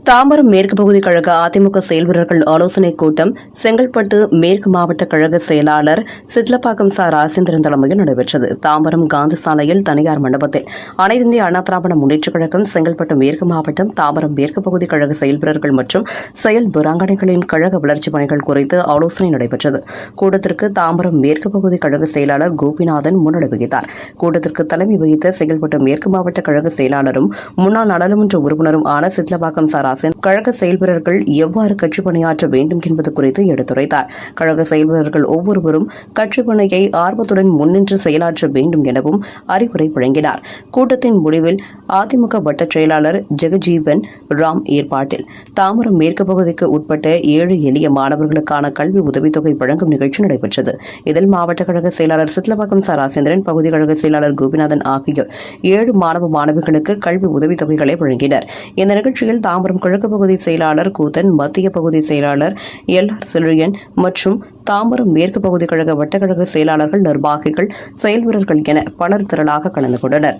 தாம்பரம் மேற்கு பகுதி கழக அதிமுக செயல்வீரர்கள் ஆலோசனைக் கூட்டம் செங்கல்பட்டு மேற்கு மாவட்ட கழக செயலாளர் சிட்லப்பாக்கம் ச. ராஜேந்திரன் தலைமையில் நடைபெற்றது. தாம்பரம் காந்தி சாலையில் தனியார் மண்டபத்தில் அனைத்து இந்திய அண்ணா திராவிட முன்னேற்றக் கழகம் செங்கல்பட்டு மேற்கு மாவட்டம் தாம்பரம் மேற்கு பகுதி கழக செயல்வீரர்கள் மற்றும் செயல் வீராங்கனைகளின் கழக வளர்ச்சிப் பணிகள் குறித்து ஆலோசனை நடைபெற்றது. கூட்டத்திற்கு தாம்பரம் மேற்கு பகுதி கழக செயலாளர் கோபிநாதன் முன்னிலை வகித்தார். கூட்டத்திற்கு தலைமை வகித்த செங்கல்பட்டு மேற்கு மாவட்ட கழக செயலாளரும் முன்னாள் நாடாளுமன்ற உறுப்பினரும் ஆன சிட்லப்பாக்கம் ச. கழக செயல்வீரர்கள் எவ்வாறு கட்சி பணியாற்ற வேண்டும் என்பது குறித்து எடுத்துரைத்தார். கழக செயல்வீரர்கள் ஒவ்வொருவரும் கட்சி பணியை ஆர்வத்துடன் முன்னின்று செயலாற்ற வேண்டும் எனவும் அறிவுரை வழங்கினார். கூட்டத்தின் முடிவில் அதிமுக வட்ட செயலாளர் ஜெகஜீவன் ராம் ஏற்பாட்டில் தாம்பரம் மேற்கு பகுதிக்கு உட்பட்ட 7 எளிய மாணவர்களுக்கான கல்வி உதவித்தொகை வழங்கும் நிகழ்ச்சி நடைபெற்றது. இதில் மாவட்ட கழக செயலாளர் சிட்லப்பாக்கம் ச. ராஜேந்திரன், பகுதி கழக செயலாளர் கோபிநாதன் ஆகியோர் 7 மாணவ மாணவிகளுக்கு கல்வி உதவித்தொகைகளை வழங்கினர். இந்த நிகழ்ச்சியில் தாம்பரம் கிழக்கு பகுதி செயலாளர் கூத்தன், மத்திய பகுதி செயலாளர் எல்.ஆர். செல்லியன் மற்றும் தாம்பரம் மேற்கு பகுதி கழக வட்டக்கழக செயலாளர்கள், நிர்வாகிகள், செயல்வீரர்கள் என பலர் திரளாக கலந்து கொண்டனர்.